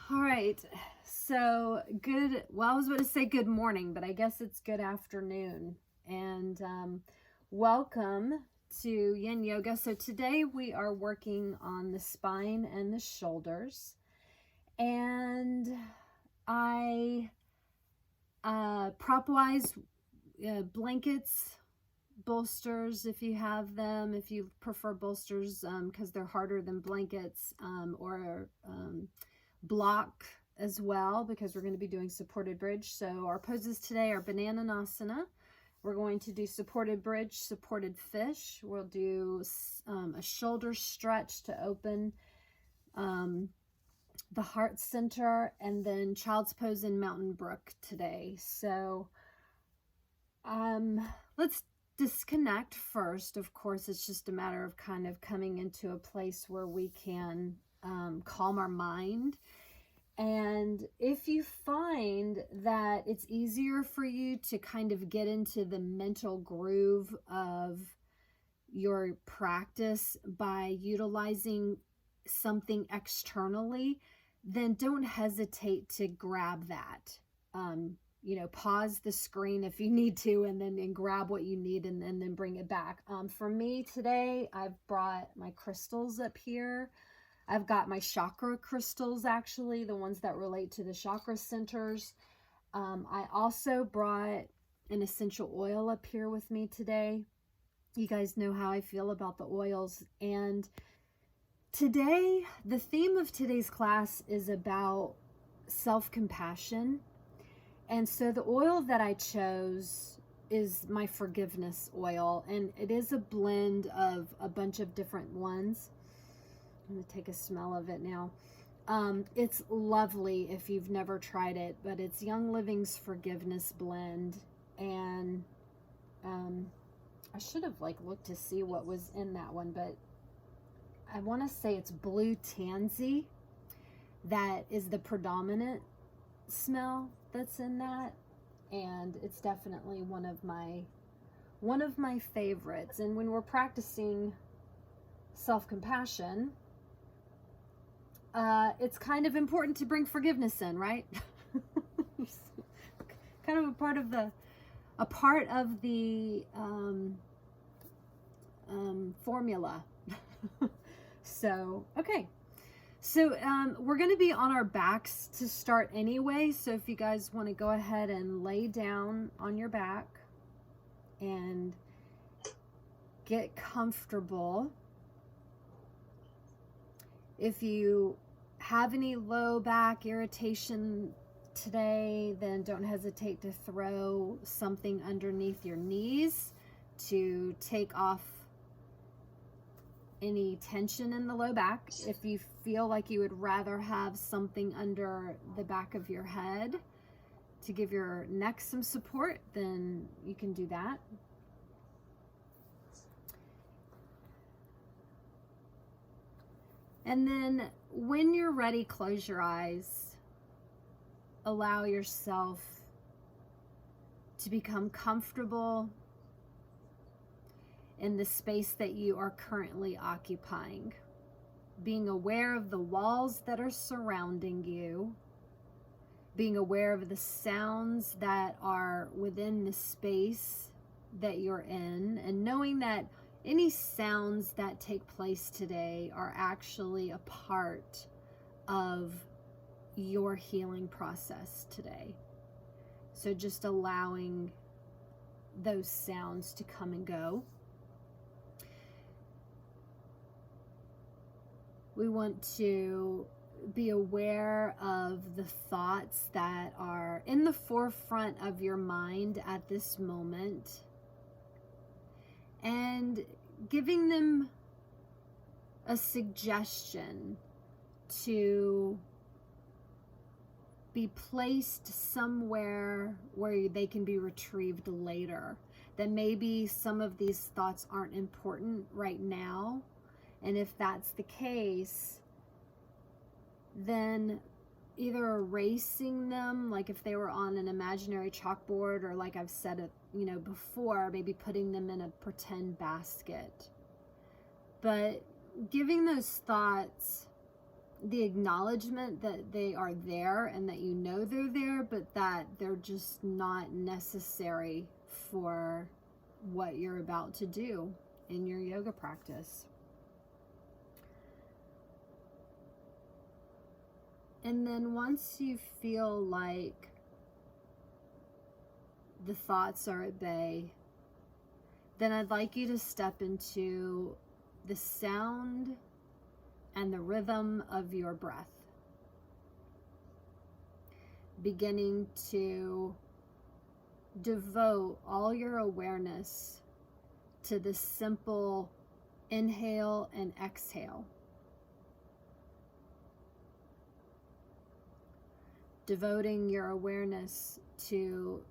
All right. So good. Well, I was going to say good morning, but I guess it's good afternoon. And welcome to Yin Yoga. So today we are working on the spine and the shoulders. And I prop-wise, blankets, bolsters if you have them, if you prefer bolsters because they're harder than blankets, or block as well, because we're going to be doing supported bridge. So our poses today are banana nasana. We're going to do supported bridge, supported fish. We'll do a shoulder stretch to open the heart center, and then child's pose in Mtn Brook today. So let's disconnect first. Of course, it's just a matter of kind of coming into a place where we can calm our mind. And if you find that it's easier for you to kind of get into the mental groove of your practice by utilizing something externally, then don't hesitate to grab that. Pause the screen if you need to, and grab what you need, and then bring it back. For me today, I've brought my crystals up here. I've got my chakra crystals, actually, the ones that relate to the chakra centers. I also brought an essential oil up here with me today. You guys know how I feel about the oils. And today, the theme of today's class is about self-compassion. And so the oil that I chose is my forgiveness oil. And it is a blend of a bunch of different ones. I'm going to take a smell of it now. It's lovely if you've never tried it, but it's Young Living's Forgiveness Blend. And I should have looked to see what was in that one, but I want to say it's blue tansy. That is the predominant smell that's in that. And it's definitely one of my favorites. And when we're practicing self-compassion, it's kind of important to bring forgiveness in, right? Kind of a part of the formula. So, okay. So we're going to be on our backs to start anyway. So if you guys want to go ahead and lay down on your back and get comfortable. If you have any low back irritation today, then don't hesitate to throw something underneath your knees to take off any tension in the low back. If you feel like you would rather have something under the back of your head to give your neck some support, then you can do that. And then when you're ready, close your eyes. Allow yourself to become comfortable in the space that you are currently occupying. Being aware of the walls that are surrounding you. Being aware of the sounds that are within the space that you're in. And knowing that any sounds that take place today are actually a part of your healing process today. So just allowing those sounds to come and go. We want to be aware of the thoughts that are in the forefront of your mind at this moment, and giving them a suggestion to be placed somewhere where they can be retrieved later. That maybe some of these thoughts aren't important right now, and if that's the case, then either erasing them, like if they were on an imaginary chalkboard, or like I've said it, before, maybe putting them in a pretend basket. But giving those thoughts the acknowledgement that they are there and that you know they're there, but that they're just not necessary for what you're about to do in your yoga practice. And then once you feel like the thoughts are at bay, then I'd like you to step into the sound and the rhythm of your breath, beginning to devote all your awareness to the simple inhale and exhale. Devoting your awareness to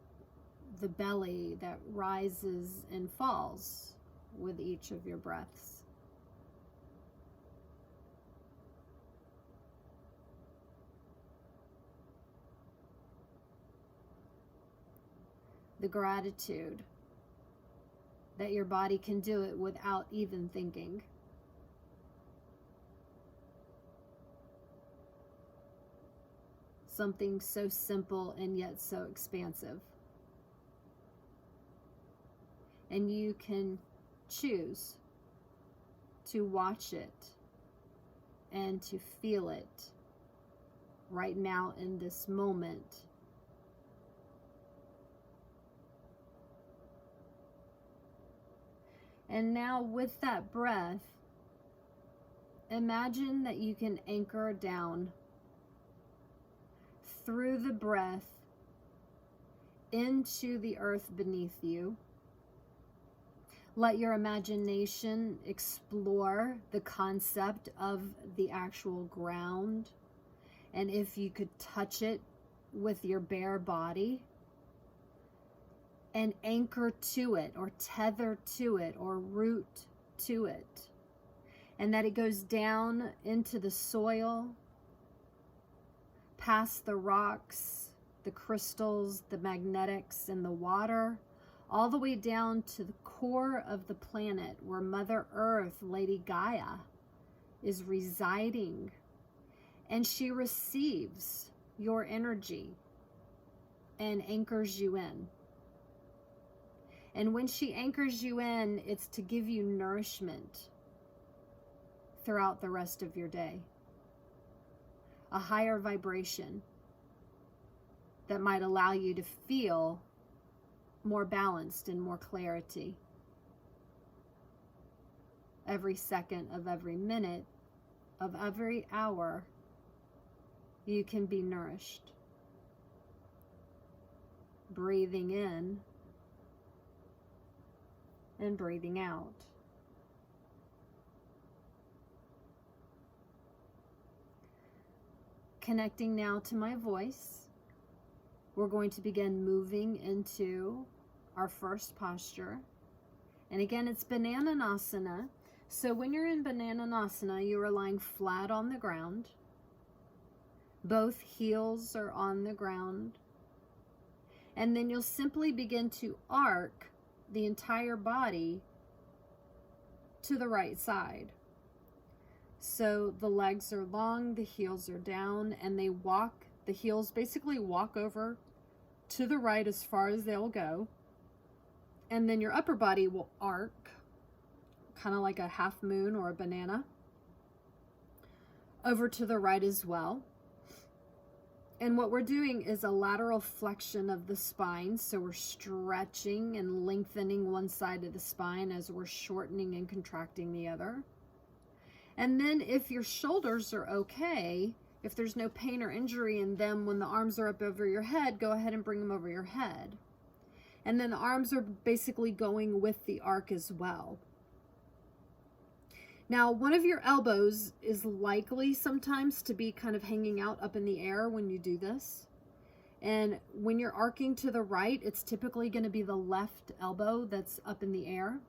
the belly that rises and falls with each of your breaths. The gratitude that your body can do it without even thinking. Something so simple and yet so expansive. And you can choose to watch it and to feel it right now in this moment. And now with that breath, imagine that you can anchor down through the breath into the earth beneath you. Let your imagination explore the concept of the actual ground. And if you could touch it with your bare body and anchor to it or tether to it or root to it. And that it goes down into the soil, past the rocks, the crystals, the magnetics, and the water, all the way down to the core of the planet where Mother Earth, Lady Gaia, is residing. And she receives your energy and anchors you in. And when she anchors you in, it's to give you nourishment throughout the rest of your day. A higher vibration that might allow you to feel more balanced and more clarity. Every second of every minute of every hour, you can be nourished. Breathing in and breathing out. Connecting now to my voice, we're going to begin moving into our first posture. And again, it's banana nasana. So when you're in banana nasana, you are lying flat on the ground. Both heels are on the ground. And then you'll simply begin to arc the entire body to the right side. So the legs are long, the heels are down, and they walk, the heels basically walk over to the right as far as they'll go. And then your upper body will arc, kind of like a half moon or a banana, over to the right as well. And what we're doing is a lateral flexion of the spine. So we're stretching and lengthening one side of the spine as we're shortening and contracting the other. And then if your shoulders are okay, if there's no pain or injury in them when the arms are up over your head, go ahead and bring them over your head. And then the arms are basically going with the arc as well. Now, one of your elbows is likely sometimes to be kind of hanging out up in the air when you do this. And when you're arcing to the right, it's typically going to be the left elbow that's up in the air.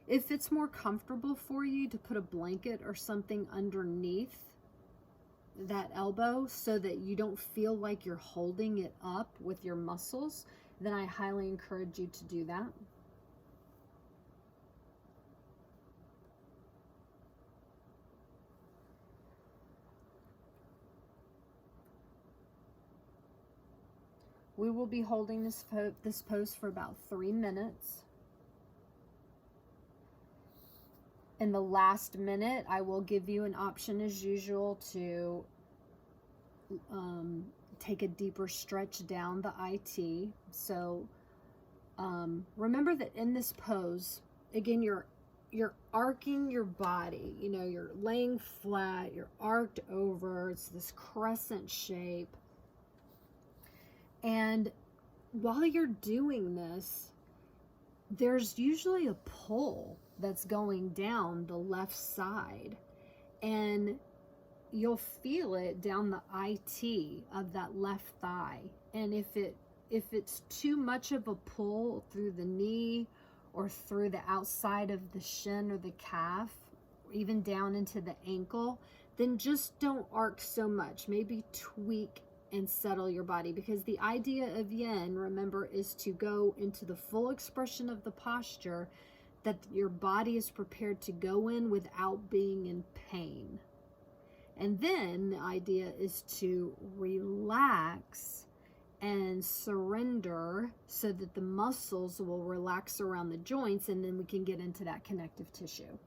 If it's more comfortable for you to put a blanket or something underneath that elbow so that you don't feel like you're holding it up with your muscles, then I highly encourage you to do that. We will be holding this pose for about 3 minutes. In the last minute, I will give you an option as usual to take a deeper stretch down the IT. So remember that in this pose, again, you're arcing your body. You know, you're laying flat, you're arced over. It's this crescent shape. And while you're doing this, there's usually a pull that's going down the left side. And you'll feel it down the IT of that left thigh. And if it's too much of a pull through the knee or through the outside of the shin or the calf, or even down into the ankle, then just don't arc so much. Maybe tweak and settle your body, because the idea of yin, remember, is to go into the full expression of the posture that your body is prepared to go in without being in pain. And then the idea is to relax and surrender so that the muscles will relax around the joints, and then we can get into that connective tissue.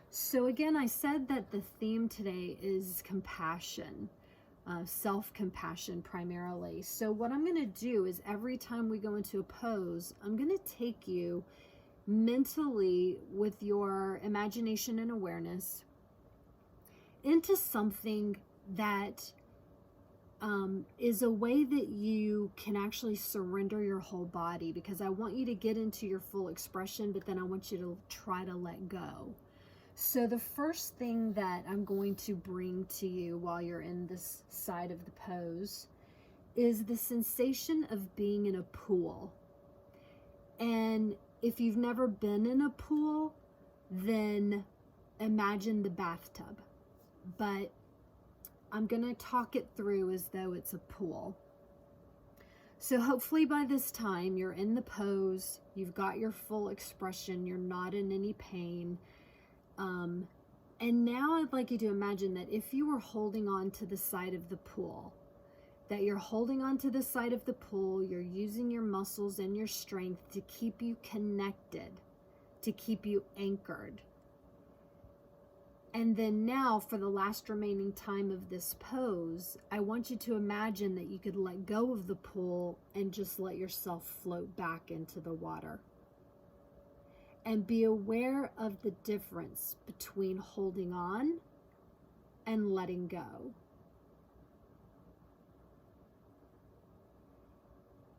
So again, I said that the theme today is compassion. Self-compassion primarily. So what I'm going to do is every time we go into a pose, I'm going to take you mentally with your imagination and awareness into something that is a way that you can actually surrender your whole body, because I want you to get into your full expression, but then I want you to try to let go. So the first thing that I'm going to bring to you while you're in this side of the pose is the sensation of being in a pool. And if you've never been in a pool, then imagine the bathtub. But I'm going to talk it through as though it's a pool. So hopefully by this time you're in the pose, you've got your full expression, you're not in any pain. And now I'd like you to imagine that if you were holding on to the side of the pool, that you're holding on to the side of the pool, you're using your muscles and your strength to keep you connected, to keep you anchored. And then now, for the last remaining time of this pose, I want you to imagine that you could let go of the pool and just let yourself float back into the water. And be aware of the difference between holding on and letting go.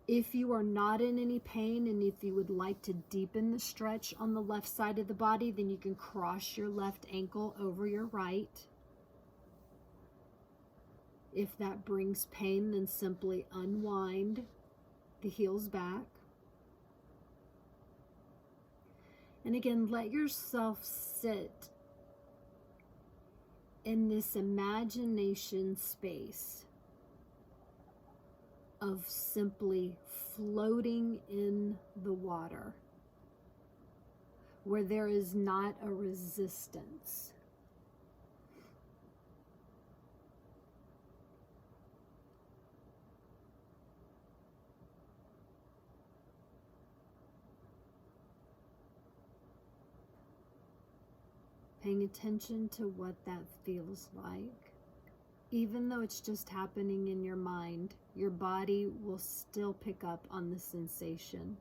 If you are not in any pain, and if you would like to deepen the stretch on the left side of the body, then you can cross your left ankle over your right. If that brings pain, then simply unwind the heels back. And again, let yourself sit in this imagination space of simply floating in the water, where there is not a resistance. Paying attention to what that feels like. Even though it's just happening in your mind, your body will still pick up on the sensation.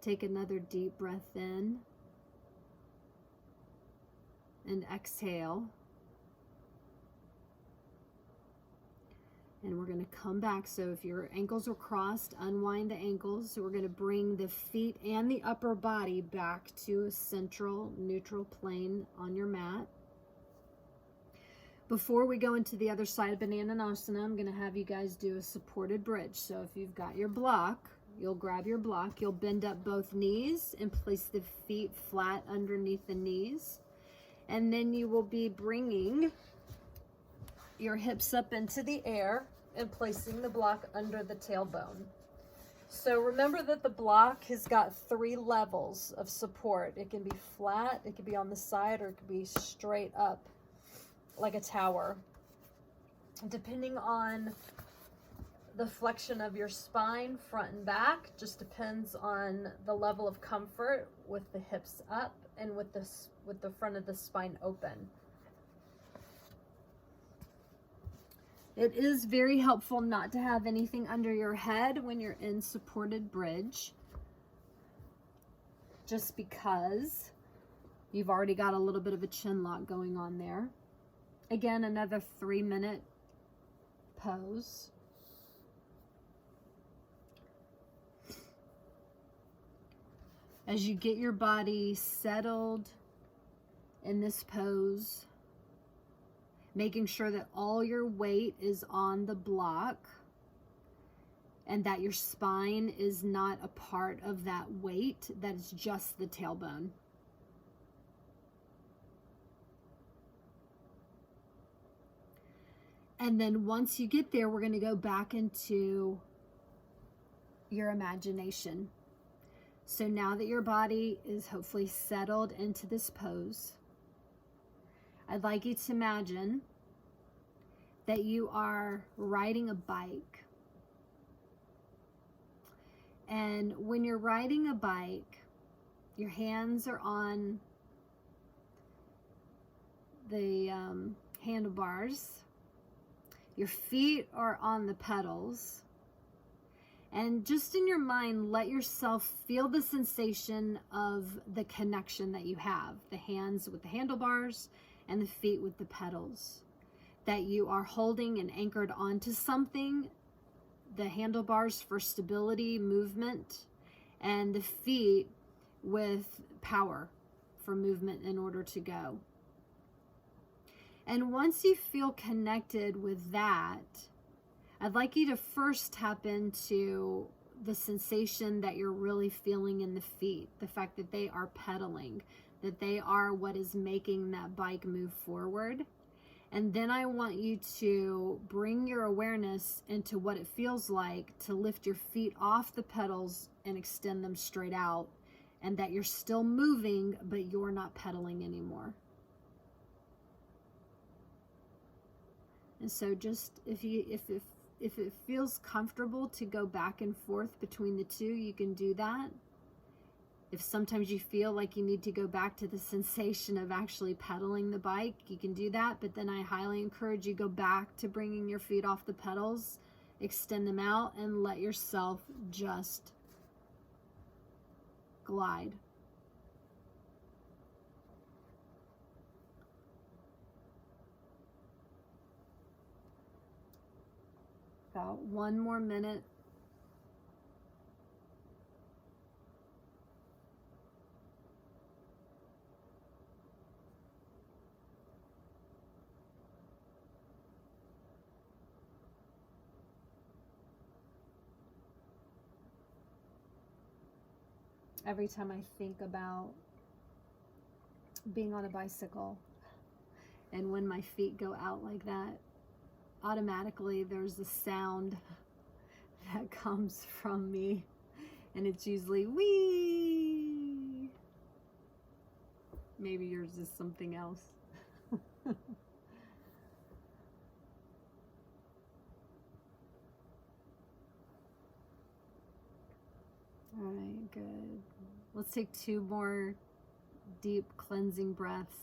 Take another deep breath in and exhale. And we're going to come back. So if your ankles are crossed, unwind the ankles. So we're going to bring the feet and the upper body back to a central neutral plane on your mat. Before we go into the other side of Banana Nasana, I'm going to have you guys do a supported bridge. So if you've got your block, you'll grab your block. You'll bend up both knees and place the feet flat underneath the knees. And then you will be bringing your hips up into the air and placing the block under the tailbone. So remember that the block has got 3 levels of support. It can be flat, it can be on the side, or it can be straight up like a tower. Depending on the flexion of your spine, front and back. Just depends on the level of comfort with the hips up and with the front of the spine open. It is very helpful not to have anything under your head when you're in supported bridge, just because you've already got a little bit of a chin lock going on there. Again, another 3-minute pose. As you get your body settled in this pose, making sure that all your weight is on the block and that your spine is not a part of that weight, that it's just the tailbone. And then once you get there, we're going to go back into your imagination. So now that your body is hopefully settled into this pose, I'd like you to imagine that you are riding a bike. And when you're riding a bike, your hands are on the handlebars, your feet are on the pedals, and just in your mind, let yourself feel the sensation of the connection that you have, the hands with the handlebars and the feet with the pedals, that you are holding and anchored onto something, the handlebars for stability, movement, and the feet with power for movement in order to go. And once you feel connected with that, I'd like you to first tap into the sensation that you're really feeling in the feet, the fact that they are pedaling, that they are what is making that bike move forward. And then I want you to bring your awareness into what it feels like to lift your feet off the pedals and extend them straight out, and that you're still moving, but you're not pedaling anymore. And so just if it feels comfortable to go back and forth between the two, you can do that. If sometimes you feel like you need to go back to the sensation of actually pedaling the bike, you can do that. But then I highly encourage you go back to bringing your feet off the pedals, extend them out, and let yourself just glide. About 1 more minute. Every time I think about being on a bicycle and when my feet go out like that, automatically there's a sound that comes from me, and it's usually wee. Maybe yours is something else. All right, good. Let's take 2 more deep cleansing breaths.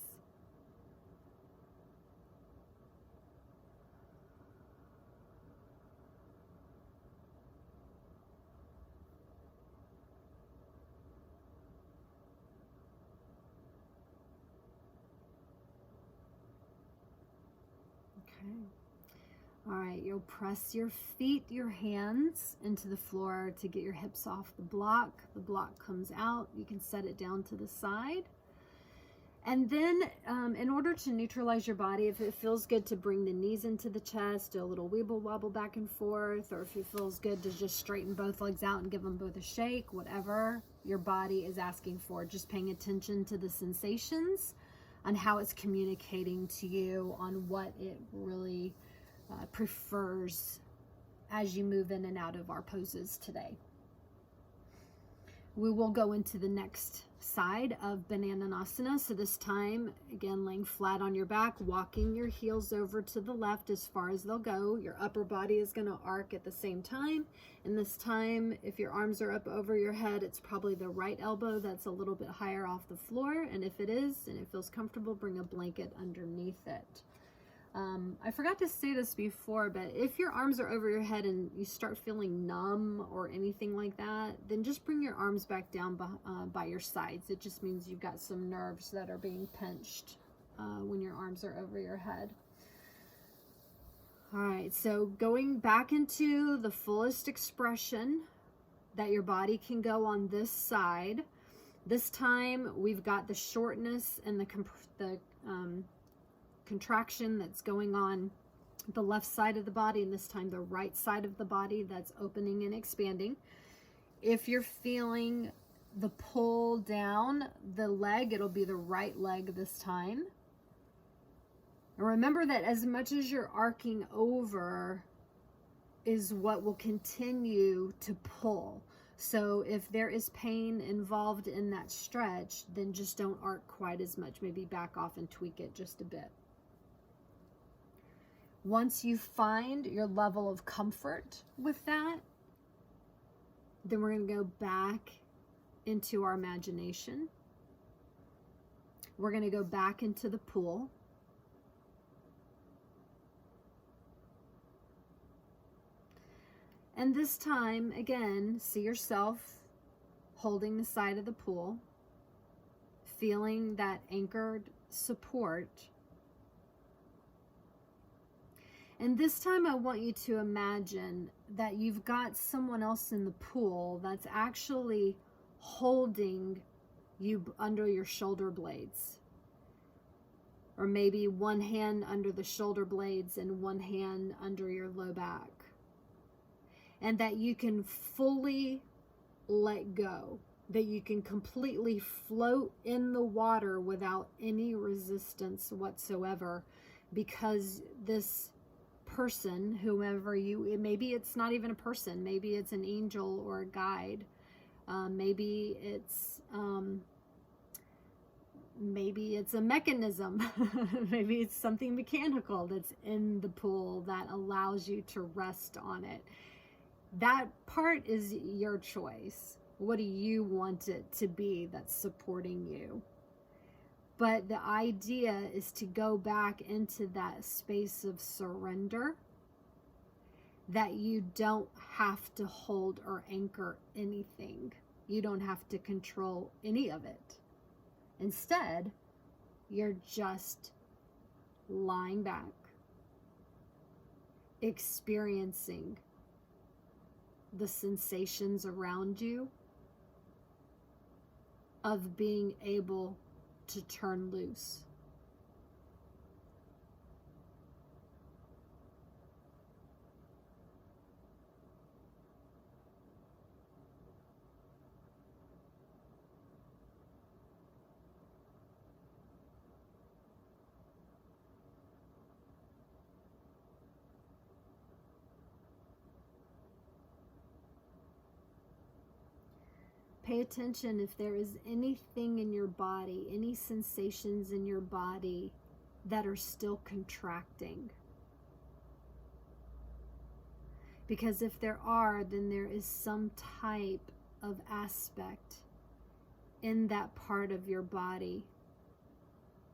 All right, you'll press your feet, your hands into the floor to get your hips off the block. The block comes out. You can set it down to the side. And then in order to neutralize your body, if it feels good to bring the knees into the chest, do a little weeble wobble back and forth, or if it feels good to just straighten both legs out and give them both a shake, whatever your body is asking for, just paying attention to the sensations and how it's communicating to you on what it really prefers as you move in and out of our poses today. we will go into the next side of Bananasana. So this time, again, laying flat on your back, walking your heels over to the left as far as they'll go. Your upper body is going to arc at the same time. And this time, if your arms are up over your head, it's probably the right elbow that's a little bit higher off the floor. And if it is, and it feels comfortable, bring a blanket underneath it. I forgot to say this before, but if your arms are over your head and you start feeling numb or anything like that, then just bring your arms back down by your sides. It just means you've got some nerves that are being pinched when your arms are over your head. All right, so going back into the fullest expression that your body can go on this side. This time we've got the shortness and the contraction that's going on the left side of the body, and this time the right side of the body that's opening and expanding. If you're feeling the pull down the leg, it'll be the right leg this time. And remember that as much as you're arcing over is what will continue to pull. So if there is pain involved in that stretch, then just don't arc quite as much. Maybe back off and tweak it just a bit. Once you find your level of comfort with that, then we're going to go back into our imagination. We're going to go back into the pool. And this time, again, see yourself holding the side of the pool, feeling that anchored support. And this time I want you to imagine that you've got someone else in the pool that's actually holding you under your shoulder blades. Or maybe one hand under the shoulder blades and one hand under your low back. And that you can fully let go. That you can completely float in the water without any resistance whatsoever. Because this person, whoever maybe it's not even a person, maybe it's an angel or a guide, maybe it's a mechanism, maybe it's something mechanical that's in the pool that allows you to rest on it. That part is your choice. What do you want it to be that's supporting you? But the idea is to go back into that space of surrender, that you don't have to hold or anchor anything. You don't have to control any of it. Instead, you're just lying back, experiencing the sensations around you of being able to turn loose. Pay attention if there is anything in your body, any sensations in your body that are still contracting. Because if there are, then there is some type of aspect in that part of your body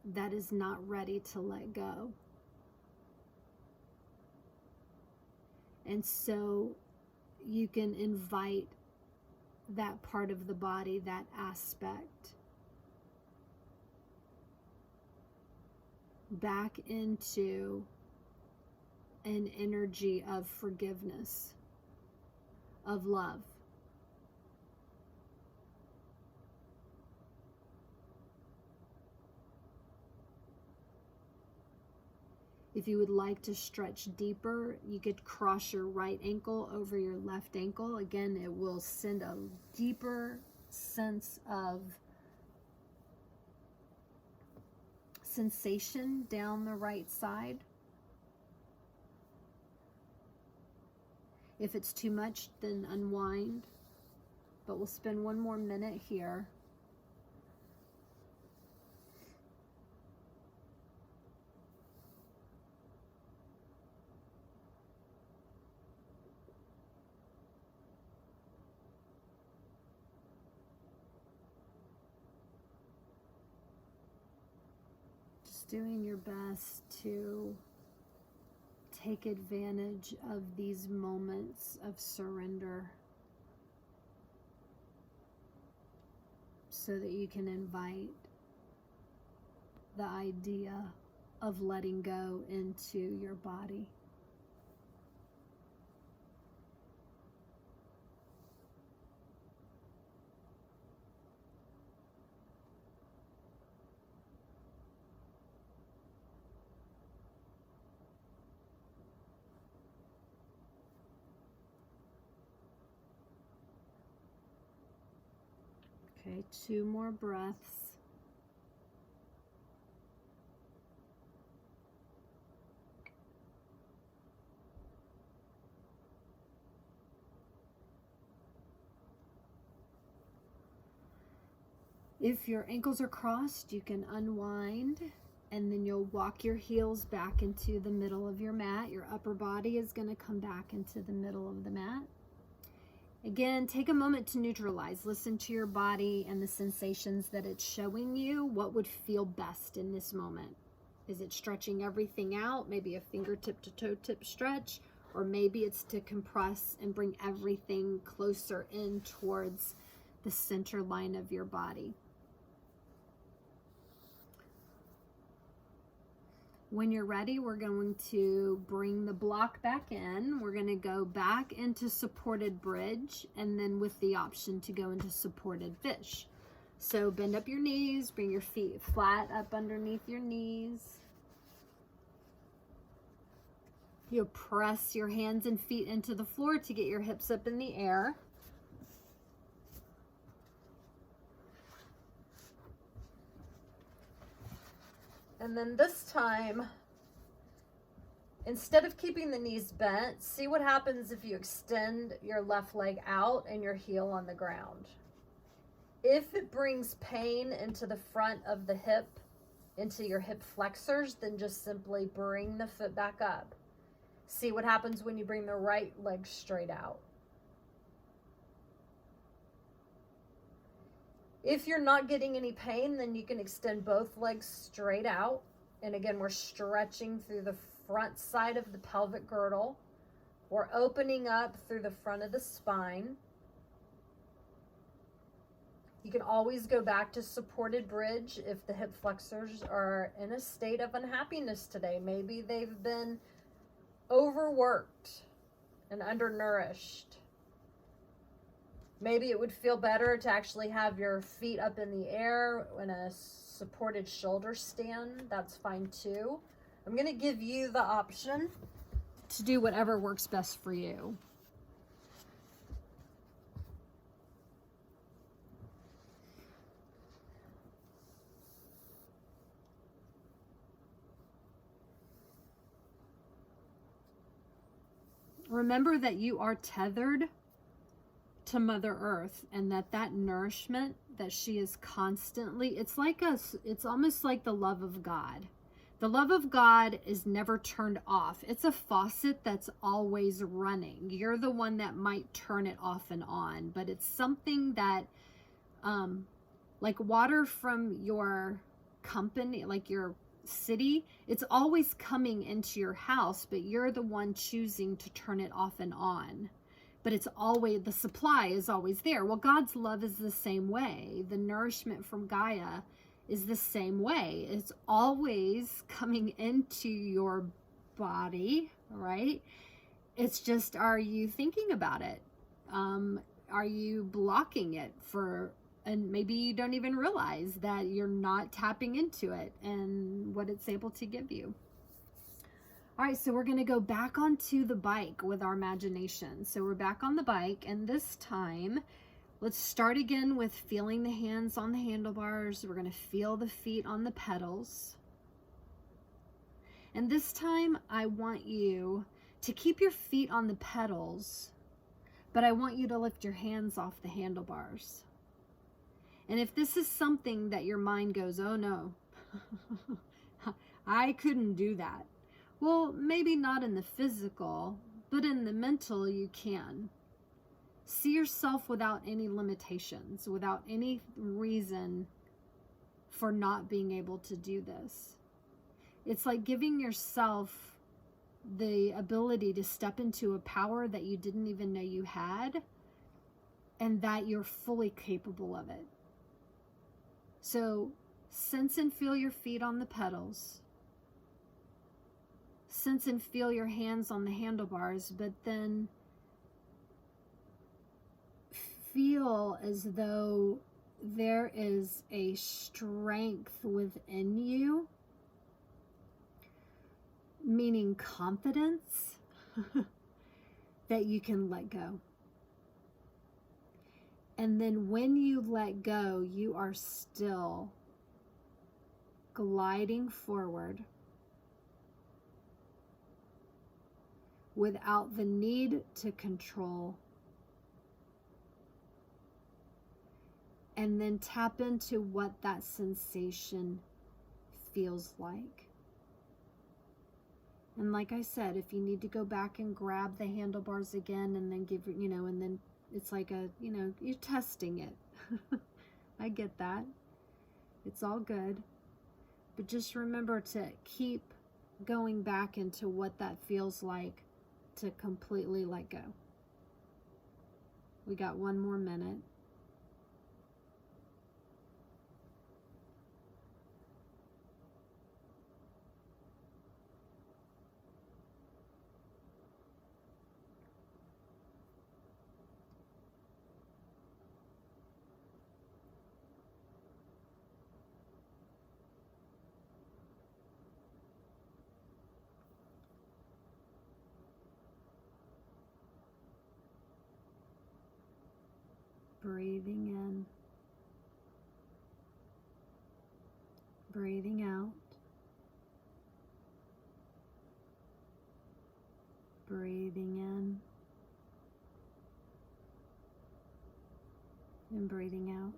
that is not ready to let go. And so you can invite that part of the body, that aspect, back into an energy of forgiveness, of love. If you would like to stretch deeper, you could cross your right ankle over your left ankle. Again, it will send a deeper sense of sensation down the right side. If it's too much, then unwind. but we'll spend one more minute here. Just doing your best to take advantage of these moments of surrender so that you can invite the idea of letting go into your body. Okay, 2 more breaths. If your ankles are crossed, you can unwind, and then you'll walk your heels back into the middle of your mat. Your upper body is going to come back into the middle of the mat. Again, take a moment to neutralize. Listen to your body and the sensations that it's showing you. What would feel best in this moment? Is it stretching everything out? Maybe a fingertip to toe tip stretch, or maybe it's to compress and bring everything closer in towards the center line of your body. When you're ready, we're going to bring the block back in. We're going to go back into supported bridge, and then with the option to go into supported fish. So bend up your knees, bring your feet flat up underneath your knees. You'll press your hands and feet into the floor to get your hips up in the air. And then this time, instead of keeping the knees bent, see what happens if you extend your left leg out and your heel on the ground. If it brings pain into the front of the hip, into your hip flexors, then just simply bring the foot back up. See what happens when you bring the right leg straight out. If you're not getting any pain, then you can extend both legs straight out. And again, we're stretching through the front side of the pelvic girdle. We're opening up through the front of the spine. You can always go back to supported bridge if the hip flexors are in a state of unhappiness today. Maybe they've been overworked and undernourished. Maybe it would feel better to actually have your feet up in the air in a supported shoulder stand. That's fine too. I'm going to give you the option to do whatever works best for you. Remember that you are tethered to Mother Earth, and that nourishment that she is constantly, it's almost like the love of God. The love of God is never turned off. It's a faucet that's always running. You're the one that might turn it off and on, but it's something that, like water from your company, like your city, it's always coming into your house, but you're the one choosing to turn it off and on. But it's always, the supply is always there. Well, God's love is the same way. The nourishment from Gaia is the same way. It's always coming into your body, right? It's just, are you thinking about it? Are you blocking it and maybe you don't even realize that you're not tapping into it and what it's able to give you. All right, so we're going to go back onto the bike with our imagination. So we're back on the bike, and this time, let's start again with feeling the hands on the handlebars. We're going to feel the feet on the pedals. And this time, I want you to keep your feet on the pedals, but I want you to lift your hands off the handlebars. And if this is something that your mind goes, oh no, I couldn't do that. Well, maybe not in the physical, but in the mental you can. See yourself without any limitations, without any reason for not being able to do this. It's like giving yourself the ability to step into a power that you didn't even know you had, and that you're fully capable of it. So sense and feel your feet on the pedals. Sense and feel your hands on the handlebars, but then feel as though there is a strength within you, meaning confidence, that you can let go. And then when you let go, you are still gliding forward without the need to control. And then tap into what that sensation feels like. And like I said, if you need to go back and grab the handlebars again and then give, and then it's like you're testing it. I get that. It's all good. But just remember to keep going back into what that feels like to completely let go. We got one more minute. Breathing in, breathing out, breathing in, and breathing out.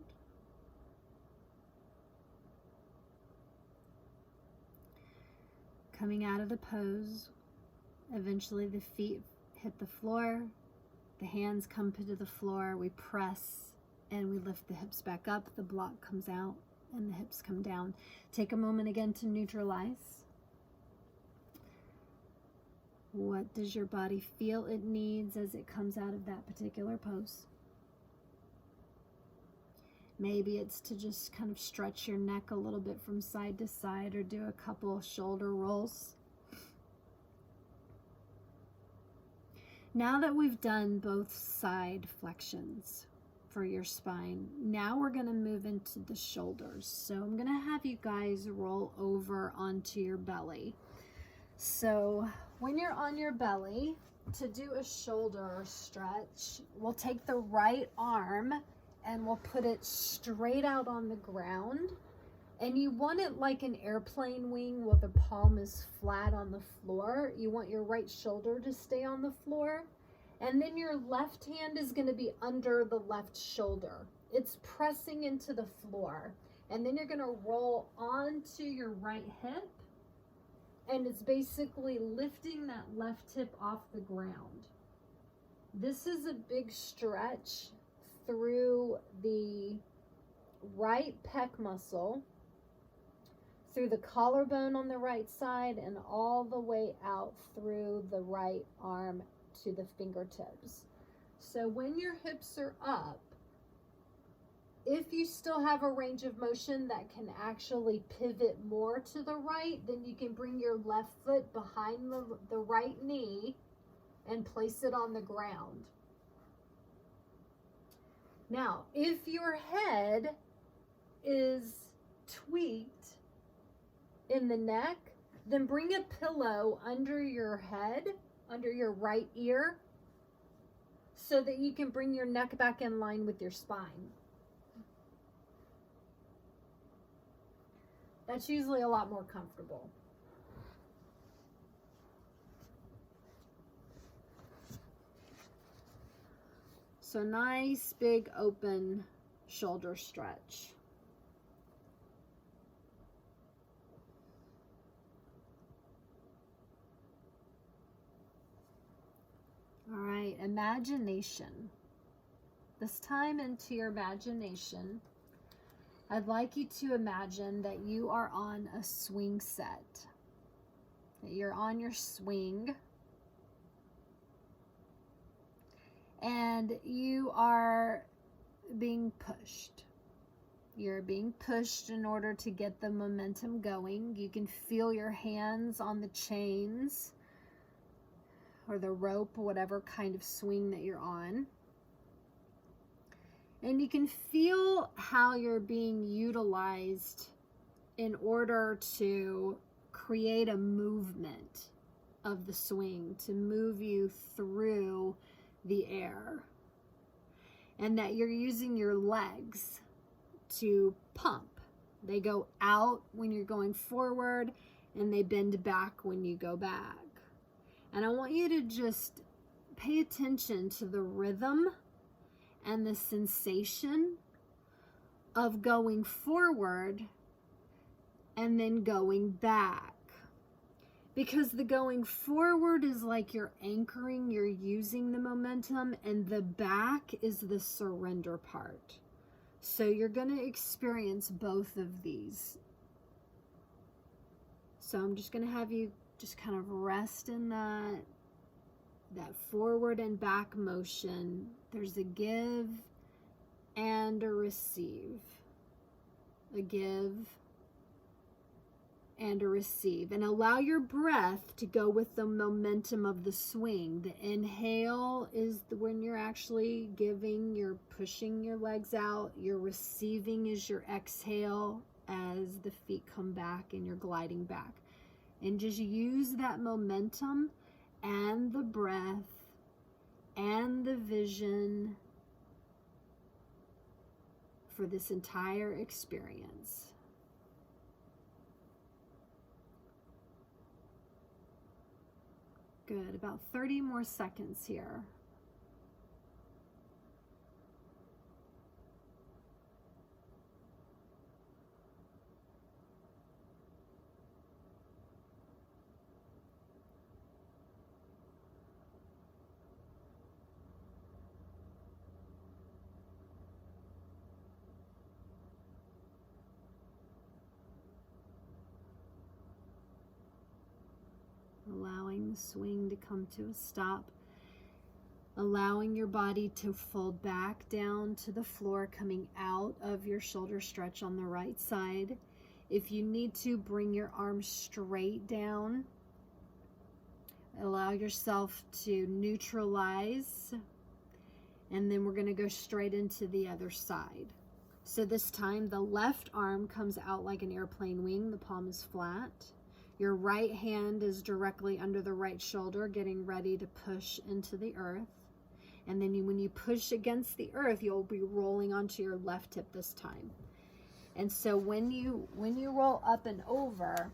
Coming out of the pose, eventually the feet hit the floor. The hands come to the floor, we press and we lift the hips back up, the block comes out and the hips come down. Take a moment again to neutralize. What does your body feel it needs as it comes out of that particular pose? Maybe it's to just kind of stretch your neck a little bit from side to side or do a couple shoulder rolls. Now that we've done both side flexions for your spine, now we're going to move into the shoulders. So I'm going to have you guys roll over onto your belly. So when you're on your belly, to do a shoulder stretch, we'll take the right arm and we'll put it straight out on the ground. And you want it like an airplane wing where the palm is flat on the floor. You want your right shoulder to stay on the floor. And then your left hand is going to be under the left shoulder. It's pressing into the floor. And then you're going to roll onto your right hip. And it's basically lifting that left hip off the ground. This is a big stretch through the right pec muscle, through the collarbone on the right side, and all the way out through the right arm to the fingertips. So when your hips are up, if you still have a range of motion that can actually pivot more to the right, then you can bring your left foot behind the right knee and place it on the ground. Now, if your head is tweaked in the neck, then bring a pillow under your head, under your right ear, so that you can bring your neck back in line with your spine. That's usually a lot more comfortable. So nice big open shoulder stretch. All right, imagination. This time into your imagination, I'd like you to imagine that you are on a swing set. That you're on your swing. And you are being pushed. You're being pushed in order to get the momentum going. You can feel your hands on the chains or the rope, whatever kind of swing that you're on. And you can feel how you're being utilized in order to create a movement of the swing, to move you through the air. And that you're using your legs to pump. They go out when you're going forward and they bend back when you go back. And I want you to just pay attention to the rhythm and the sensation of going forward and then going back. Because the going forward is like you're anchoring, you're using the momentum, and the back is the surrender part. So you're going to experience both of these. So I'm just going to have you just kind of rest in that forward and back motion. There's a give and a receive. A give and a receive. And allow your breath to go with the momentum of the swing. The inhale is when you're actually giving, you're pushing your legs out. Your receiving is your exhale as the feet come back and you're gliding back. And just use that momentum and the breath and the vision for this entire experience. Good, about 30 more seconds here. Allowing the swing to come to a stop. Allowing your body to fold back down to the floor, coming out of your shoulder stretch on the right side. If you need to, bring your arms straight down. Allow yourself to neutralize. And then we're going to go straight into the other side. So this time the left arm comes out like an airplane wing. The palm is flat. Your right hand is directly under the right shoulder, getting ready to push into the earth. And then when you push against the earth, you'll be rolling onto your left hip this time. And so when you roll up and over,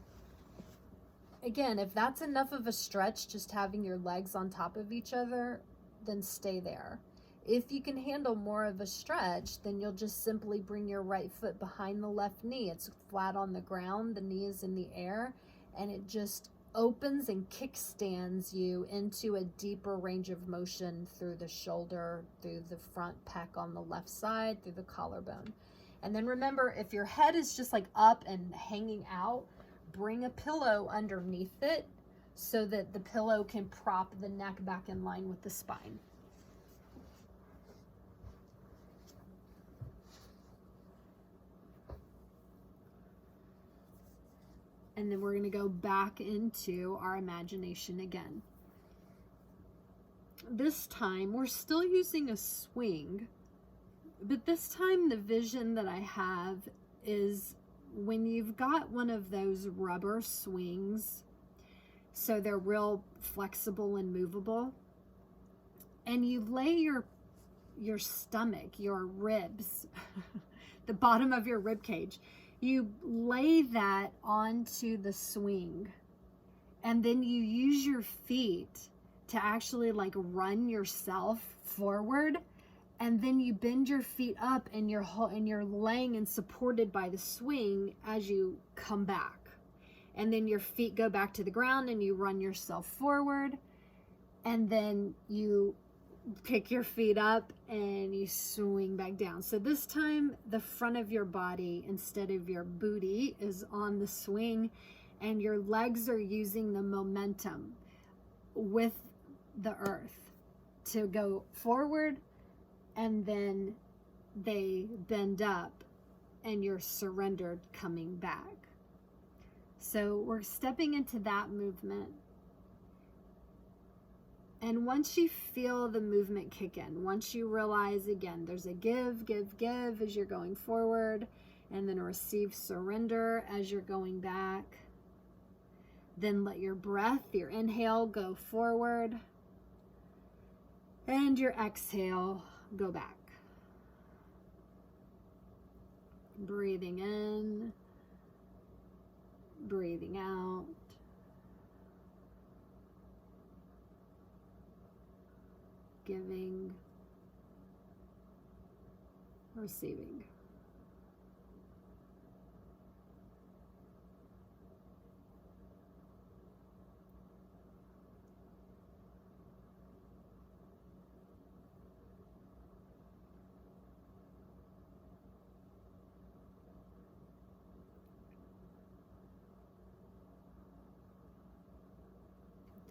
again, if that's enough of a stretch, just having your legs on top of each other, then stay there. If you can handle more of a stretch, then you'll just simply bring your right foot behind the left knee. It's flat on the ground, the knee is in the air. And it just opens and kickstands you into a deeper range of motion through the shoulder, through the front pec on the left side, through the collarbone. And then remember, if your head is just like up and hanging out, bring a pillow underneath it so that the pillow can prop the neck back in line with the spine. And then we're going to go back into our imagination again. This time, we're still using a swing, but this time the vision that I have is when you've got one of those rubber swings, so they're real flexible and movable, and you lay your stomach, your ribs, the bottom of your rib cage, you lay that onto the swing, and then you use your feet to actually like run yourself forward And then you bend your feet up and you're laying and supported by the swing as you come back. And then your feet go back to the ground and you run yourself forward. And then you pick your feet up and you swing back down. So this time the front of your body instead of your booty is on the swing, and your legs are using the momentum with the earth to go forward, and then they bend up and you're surrendered coming back. So we're stepping into that movement. And once you feel the movement kick in, once you realize again, there's a give, give, give as you're going forward, and then a receive, surrender as you're going back. Then let your breath, your inhale, go forward, and your exhale, go back. Breathing in, breathing out. Giving, receiving.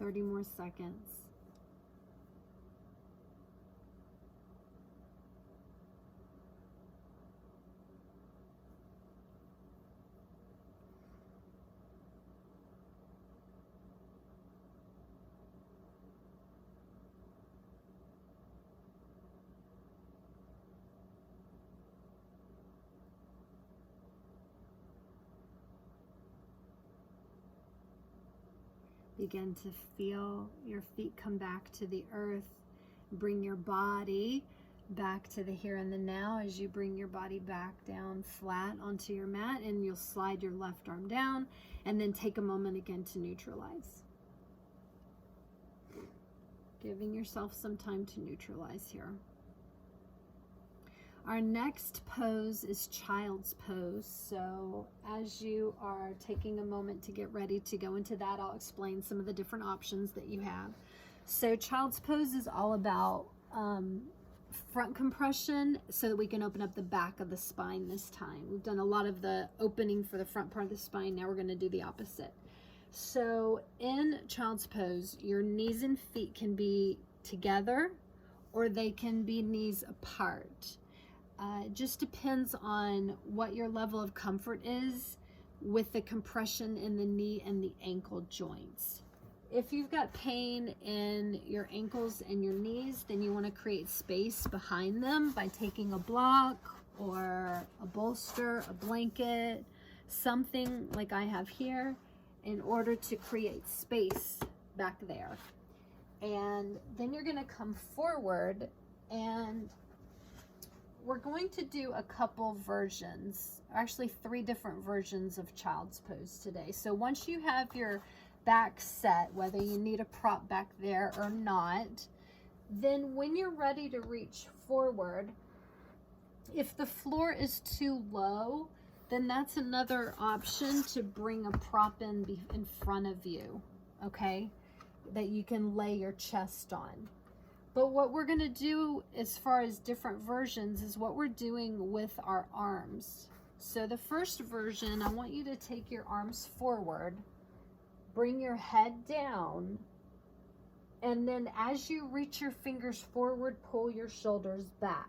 Thirty more seconds. Begin to feel your feet come back to the earth. Bring your body back to the here and the now as you bring your body back down flat onto your mat, and you'll slide your left arm down and then take a moment again to neutralize. Giving yourself some time to neutralize here. Our next pose is child's pose. So as you are taking a moment to get ready to go into that, I'll explain some of the different options that you have. So child's pose is all about front compression so that we can open up the back of the spine this time. We've done a lot of the opening for the front part of the spine. Now we're going to do the opposite. So in child's pose, your knees and feet can be together or they can be knees apart. It just depends on what your level of comfort is with the compression in the knee and the ankle joints. If you've got pain in your ankles and your knees, then you want to create space behind them by taking a block or a bolster, a blanket, something like I have here, in order to create space back there. And then you're going to come forward, and we're going to do a couple versions, actually 3 different versions of child's pose today. So once you have your back set, whether you need a prop back there or not, then when you're ready to reach forward, if the floor is too low, then that's another option to bring a prop in front of you, okay, that you can lay your chest on. But what we're going to do as far as different versions is what we're doing with our arms. So the first version, I want you to take your arms forward, bring your head down, and then as you reach your fingers forward, pull your shoulders back.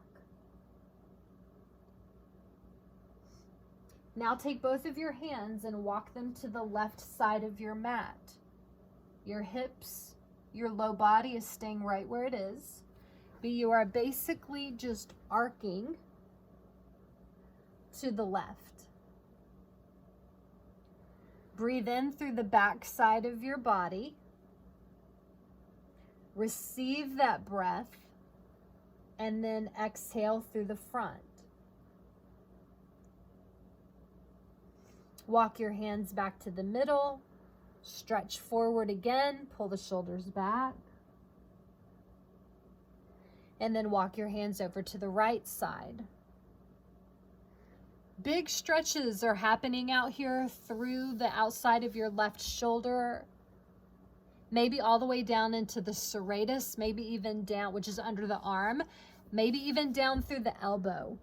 Now take both of your hands and walk them to the left side of your mat. Your hips, your low body is staying right where it is, but you are basically just arcing to the left. Breathe in through the back side of your body. Receive that breath, and then exhale through the front. Walk your hands back to the middle. Stretch forward again, pull the shoulders back. And then walk your hands over to the right side. Big stretches are happening out here through the outside of your left shoulder, maybe all the way down into the serratus, maybe even down, which is under the arm, maybe even down through the elbow.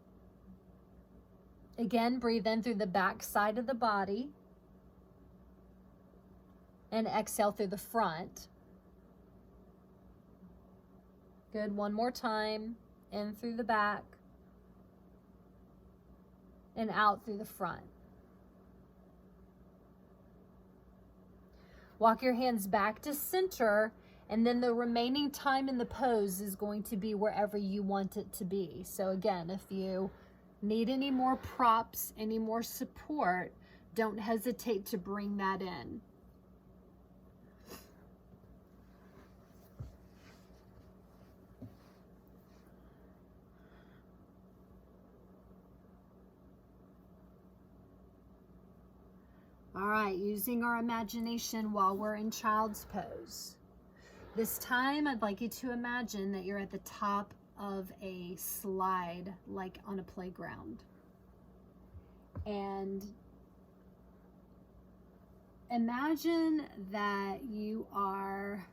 Again, breathe in through the back side of the body and exhale through the front. Good, one more time. In through the back and out through the front. Walk your hands back to center, and then the remaining time in the pose is going to be wherever you want it to be. So again, if you need any more props, any more support, don't hesitate to bring that in. All right, using our imagination while we're in child's pose. This time, I'd like you to imagine that you're at the top of a slide, like on a playground. And imagine that you are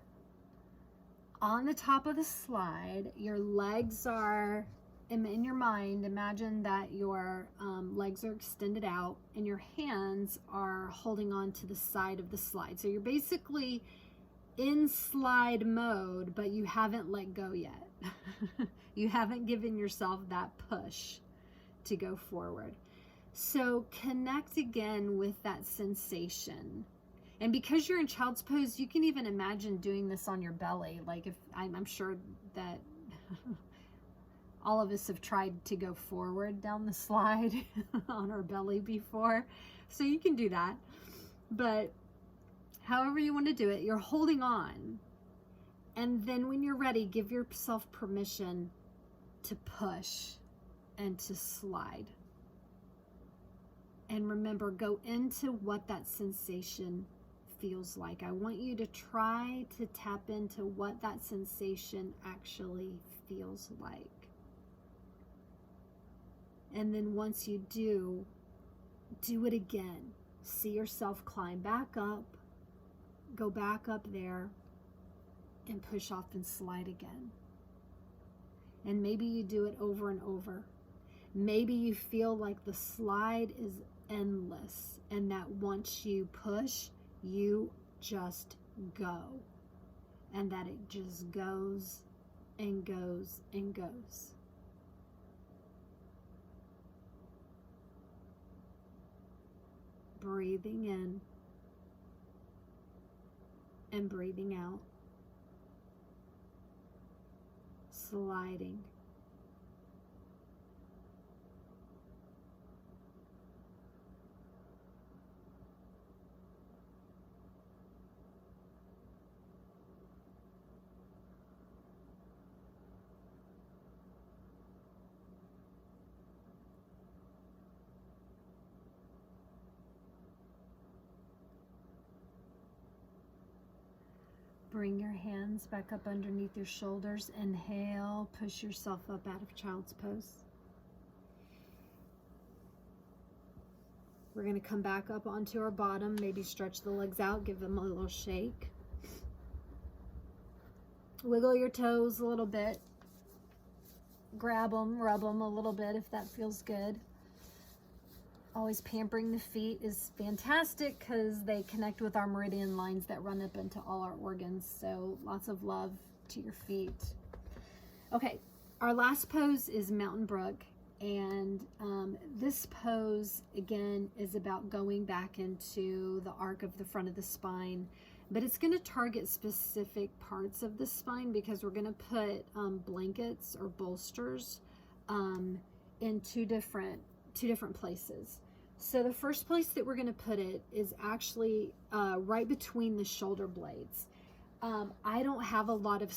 on the top of the slide. Your legs are, in your mind, imagine that your legs are extended out and your hands are holding on to the side of the slide. So you're basically in slide mode, but you haven't let go yet. You haven't given yourself that push to go forward. So connect again with that sensation. And because you're in child's pose, you can even imagine doing this on your belly. Like, if I'm sure that all of us have tried to go forward down the slide on our belly before. So you can do that. But however you want to do it, you're holding on. And then when you're ready, give yourself permission to push and to slide. And remember, go into what that sensation feels like. I want you to try to tap into what that sensation actually feels like. And then once you do it again. See yourself climb back up, go back up there, and push off and slide again. And maybe you do it over and over. Maybe you feel like the slide is endless and that once you push, you just go. And that it just goes and goes and goes. Breathing in and breathing out. Sliding. Bring your hands back up underneath your shoulders. Inhale, push yourself up out of child's pose. We're going to come back up onto our bottom, maybe stretch the legs out, give them a little shake. Wiggle your toes a little bit. Grab them, rub them a little bit if that feels good. Always pampering the feet is fantastic because they connect with our meridian lines that run up into all our organs. So lots of love to your feet. Okay, our last pose is Mtn Brook. And this pose, again, is about going back into the arc of the front of the spine. But it's going to target specific parts of the spine because we're going to put blankets or bolsters in two different places. So the first place that we're going to put it is actually right between the shoulder blades. I don't have a lot of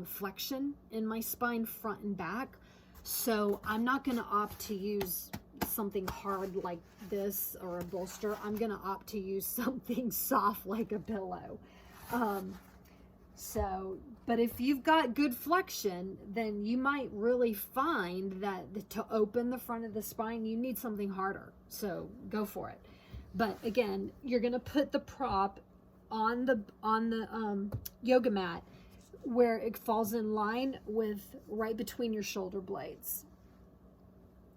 flexion in my spine front and back, so I'm not going to opt to use something hard like this or a bolster. I'm going to opt to use something soft like a pillow. So, but if you've got good flexion, then you might really find that to open the front of the spine, you need something harder. So go for it. But again, you're going to put the prop on the yoga mat where it falls in line with right between your shoulder blades.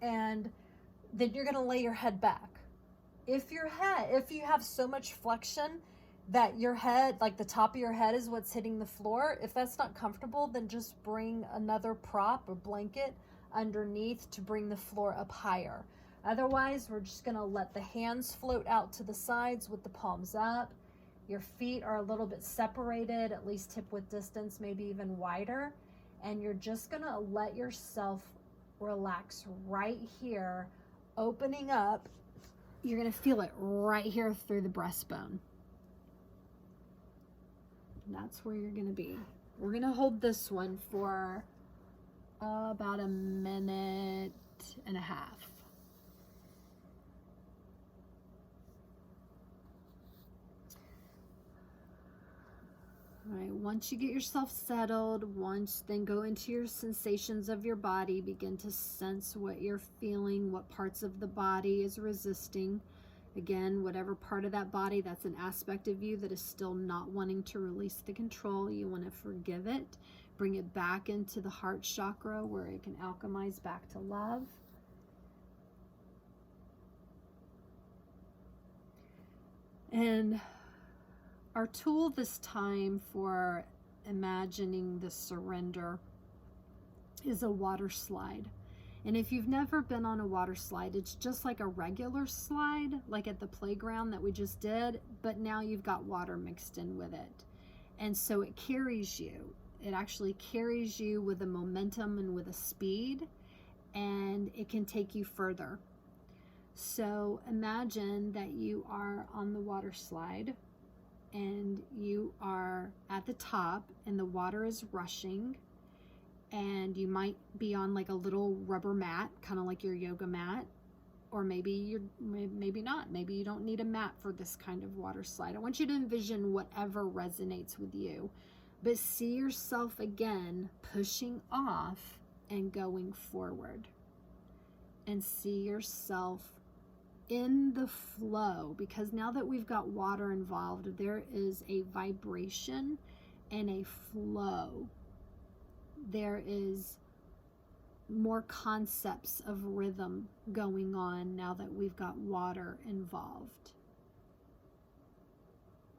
And then you're going to lay your head back. If you have so much flexion that your head, like the top of your head is what's hitting the floor, if that's not comfortable, then just bring another prop or blanket underneath to bring the floor up higher. Otherwise, we're just going to let the hands float out to the sides with the palms up. Your feet are a little bit separated, at least hip width distance, maybe even wider. And you're just going to let yourself relax right here, opening up. You're going to feel it right here through the breastbone. That's where you're going to be. We're going to hold this one for about a minute and a half. All right, once you get yourself settled, then go into your sensations of your body, begin to sense what you're feeling, what parts of the body is resisting. Again, whatever part of that body, that's an aspect of you that is still not wanting to release the control. You want to forgive it, bring it back into the heart chakra where it can alchemize back to love. And our tool this time for imagining the surrender is a water slide. And if you've never been on a water slide, it's just like a regular slide, like at the playground that we just did, but now you've got water mixed in with it. And so it carries you. It actually carries you with a momentum and with a speed, and it can take you further. So imagine that you are on the water slide and you are at the top and the water is rushing, and you might be on like a little rubber mat, kind of like your yoga mat, or maybe not. Maybe you don't need a mat for this kind of water slide. I want you to envision whatever resonates with you, but see yourself again pushing off and going forward, and see yourself in the flow, because now that we've got water involved, there is a vibration and a flow. There is more concepts of rhythm going on now that we've got water involved.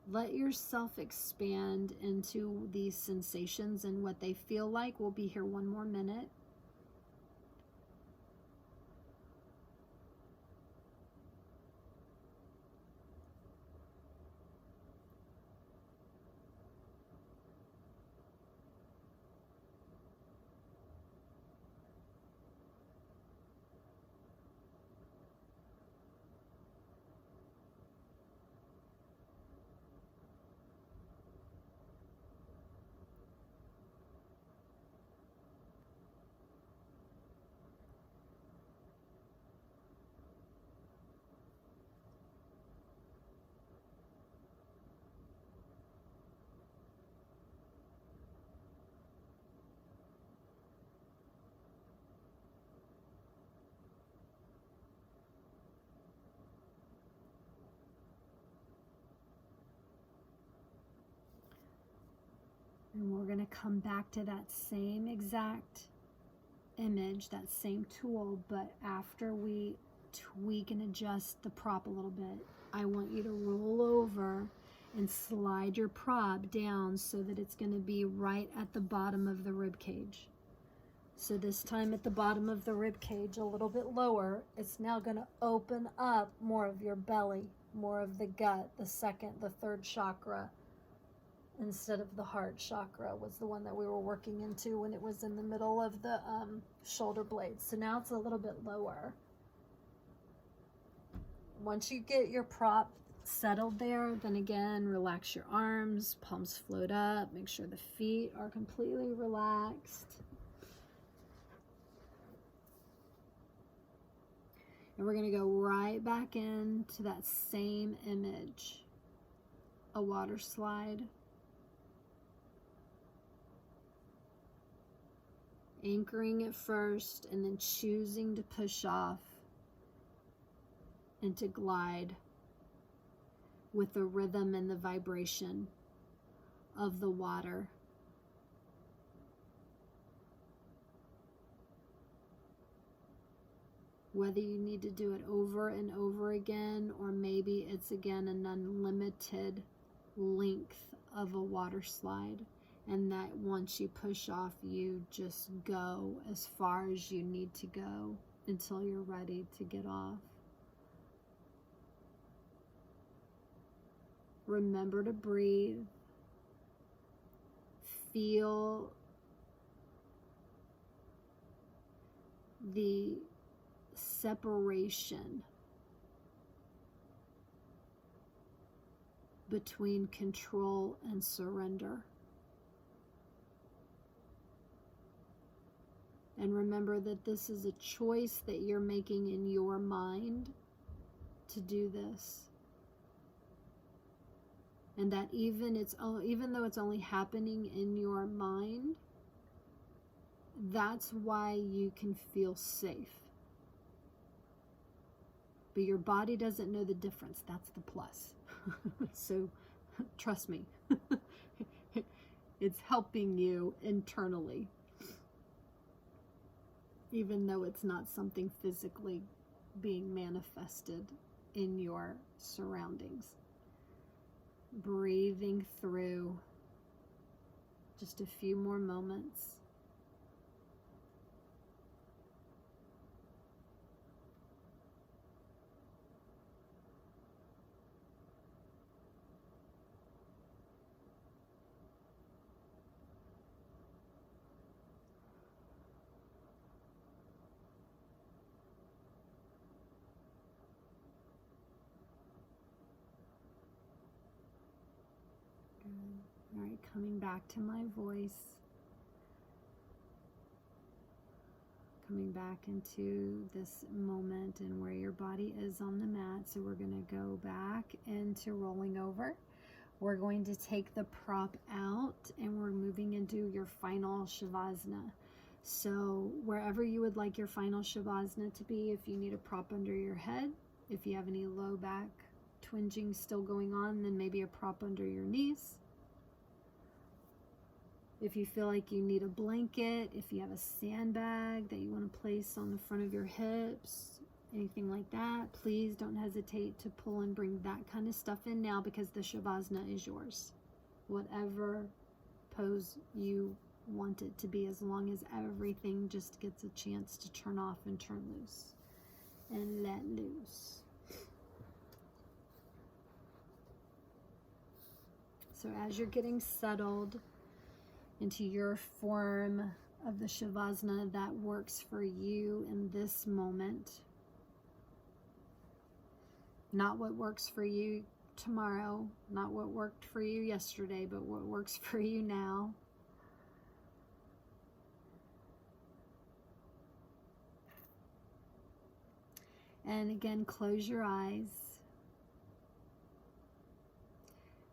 Let yourself expand into these sensations and what they feel like. We'll be here one more minute. And we're going to come back to that same exact image, that same tool, but after we tweak and adjust the prop a little bit, I want you to roll over and slide your prop down so that it's going to be right at the bottom of the rib cage. So this time at the bottom of the rib cage, a little bit lower, it's now going to open up more of your belly, more of the gut, the second, the third chakra, instead of the heart chakra was the one that we were working into when it was in the middle of the shoulder blades. So now it's a little bit lower. Once you get your prop settled there, then again, relax your arms, palms float up, make sure the feet are completely relaxed. And we're going to go right back into that same image, a water slide. Anchoring it first and then choosing to push off and to glide with the rhythm and the vibration of the water. Whether you need to do it over and over again, or maybe it's again an unlimited length of a water slide, and that once you push off, you just go as far as you need to go until you're ready to get off. Remember to breathe. Feel the separation between control and surrender. And remember that this is a choice that you're making in your mind to do this. And that even though it's only happening in your mind, that's why you can feel safe. But your body doesn't know the difference. That's the plus. So trust me, it's helping you internally, even though it's not something physically being manifested in your surroundings. Breathing through just a few more moments. All right, coming back to my voice. Coming back into this moment and where your body is on the mat. So we're going to go back into rolling over. We're going to take the prop out and we're moving into your final Shavasana. So wherever you would like your final Shavasana to be, if you need a prop under your head, if you have any low back twinging still going on, then maybe a prop under your knees. If you feel like you need a blanket, if you have a sandbag that you want to place on the front of your hips, anything like that, please don't hesitate to pull and bring that kind of stuff in now, because the Shavasana is yours. Whatever pose you want it to be, as long as everything just gets a chance to turn off and turn loose and let loose. So as you're getting settled into your form of the Shavasana that works for you in this moment, not what works for you tomorrow, not what worked for you yesterday, but what works for you now. And again, close your eyes.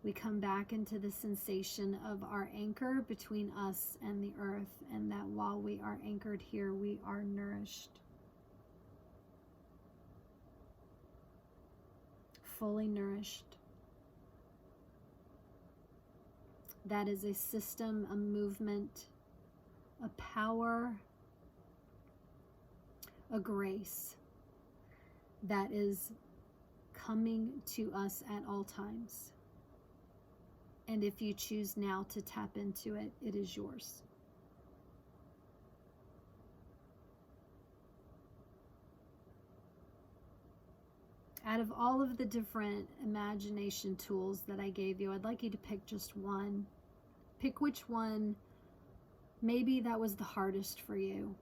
We come back into the sensation of our anchor between us and the earth, and that while we are anchored here, we are nourished. Fully nourished. That is a system, a movement, a power, a grace that is coming to us at all times. And if you choose now to tap into it, it is yours. Out of all of the different imagination tools that I gave you, I'd like you to pick just one. Pick which one maybe that was the hardest for you.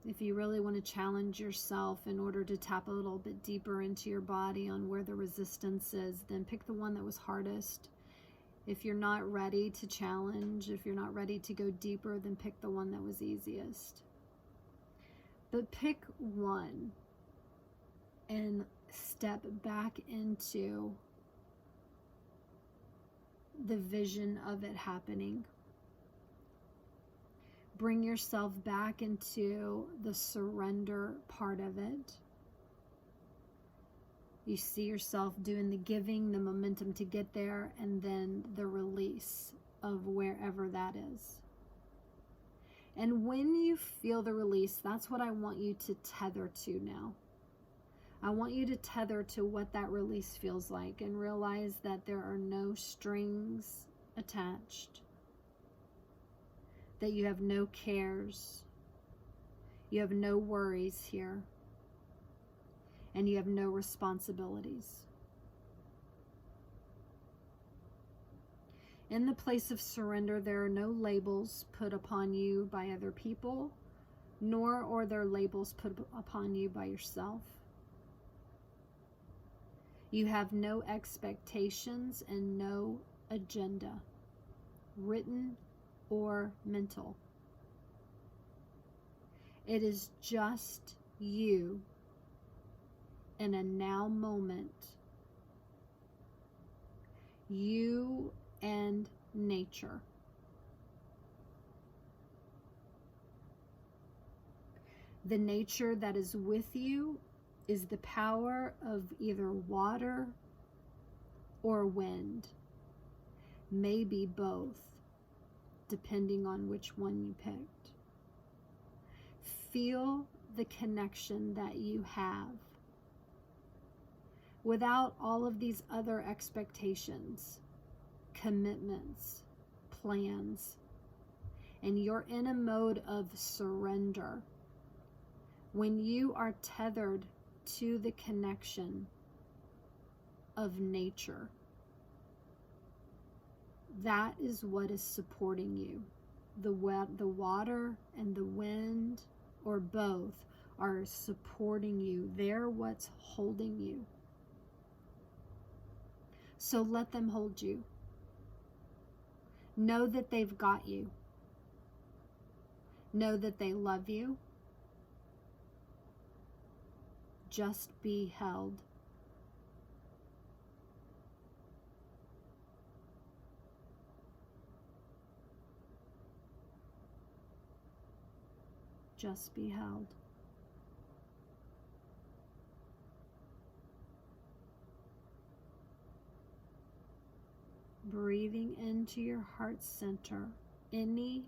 If you really want to challenge yourself in order to tap a little bit deeper into your body on where the resistance is, then pick the one that was hardest. If you're not ready to challenge, if you're not ready to go deeper, then pick the one that was easiest. But pick one and step back into the vision of it happening. Bring yourself back into the surrender part of it. You see yourself doing the giving, the momentum to get there, and then the release of wherever that is. And when you feel the release, that's what I want you to tether to now. I want you to tether to what that release feels like and realize that there are no strings attached, that you have no cares, you have no worries here, and you have no responsibilities. In the place of surrender, there are no labels put upon you by other people, nor are there labels put upon you by yourself. You have no expectations and no agenda, written or mental. It is just you in a now moment. You and nature. The nature that is with you is the power of either water or wind, maybe both, depending on which one you picked. Feel the connection that you have without all of these other expectations, commitments, plans, and you're in a mode of surrender. When you are tethered to the connection of nature, that is what is supporting you. The water and the wind, or both, are supporting you. They're what's holding you. So let them hold you. Know that they've got you. Know that they love you. Just be held. Just be held. Breathing into your heart center, anything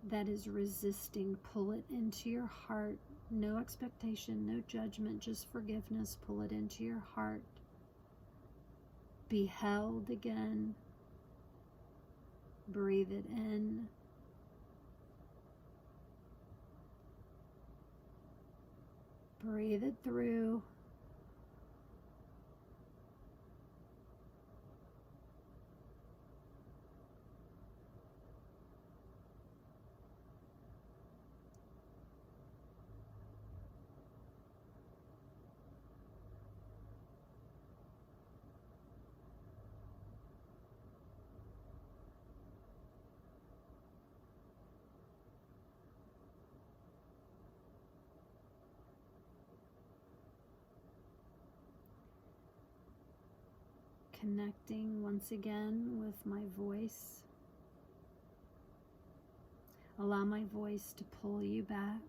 that is resisting, pull it into your heart. No expectation, no judgment, just forgiveness. Pull it into your heart. Be held again. Breathe it in. Breathe it through. Connecting once again with my voice. Allow my voice to pull you back,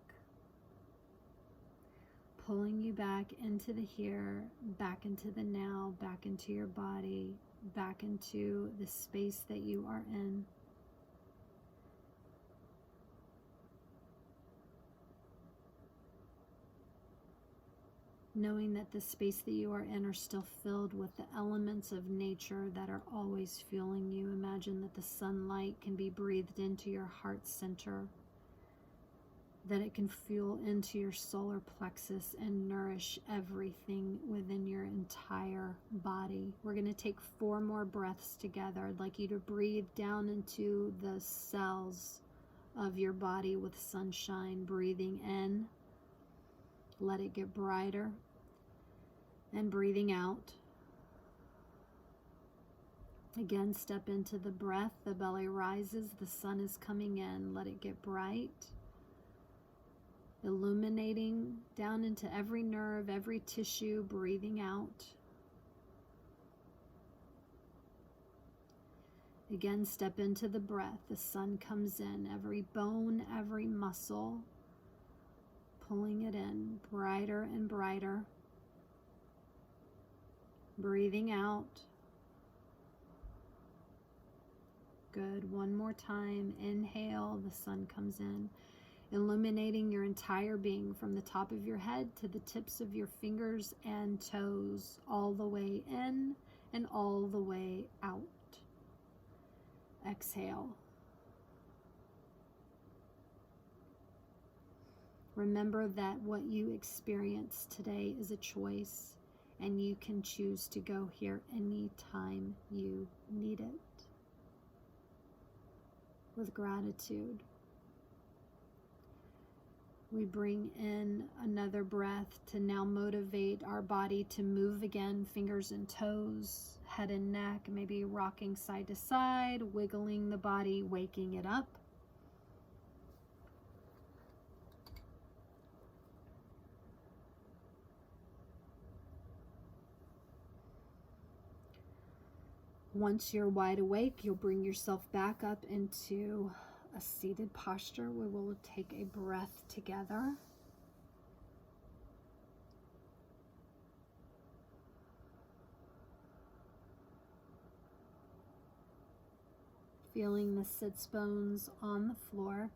pulling you back into the here, back into the now, back into your body, back into the space that you are in. Knowing that the space that you are in are still filled with the elements of nature that are always fueling you. Imagine that the sunlight can be breathed into your heart center, that it can fuel into your solar plexus and nourish everything within your entire body. We're going to take 4 more breaths together. I'd like you to breathe down into the cells of your body with sunshine. Breathing in. Let it get brighter, and breathing out. Again, step into the breath. The belly rises. The sun is coming in. Let it get bright, illuminating down into every nerve, every tissue. Breathing out. Again, step into the breath. The sun comes in, every bone, every muscle, pulling it in brighter and brighter. Breathing out. Good. One more time. Inhale, the sun comes in, illuminating your entire being from the top of your head to the tips of your fingers and toes, all the way in and all the way out. Exhale. Remember that what you experience today is a choice, and you can choose to go here anytime you need it. With gratitude, we bring in another breath to now motivate our body to move again, fingers and toes, head and neck, maybe rocking side to side, wiggling the body, waking it up. Once you're wide awake, you'll bring yourself back up into a seated posture. We will take a breath together. Feeling the sits bones on the floor.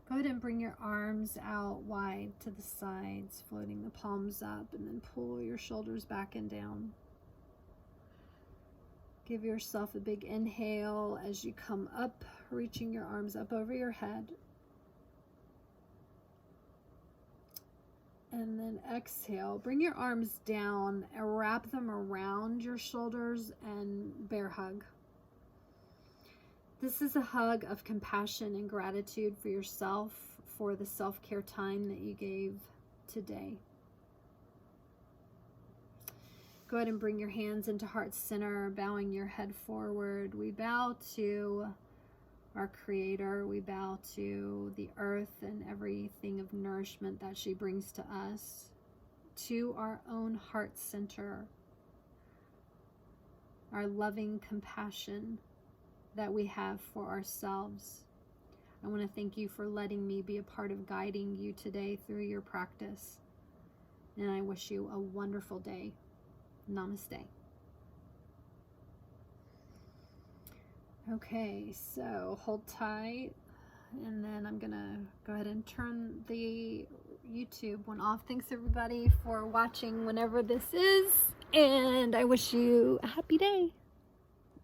Go ahead and bring your arms out wide to the sides, floating the palms up, and then pull your shoulders back and down. Give yourself a big inhale as you come up, reaching your arms up over your head. And then exhale. Bring your arms down and wrap them around your shoulders and bear hug. This is a hug of compassion and gratitude for yourself, for the self-care time that you gave today. Go ahead and bring your hands into heart center, bowing your head forward. We bow to our Creator. We bow to the earth and everything of nourishment that she brings to us, to our own heart center, our loving compassion that we have for ourselves. I want to thank you for letting me be a part of guiding you today through your practice. And I wish you a wonderful day. Namaste. Okay, so hold tight. And then I'm going to go ahead and turn the YouTube one off. Thanks everybody for watching whenever this is. And I wish you a happy day.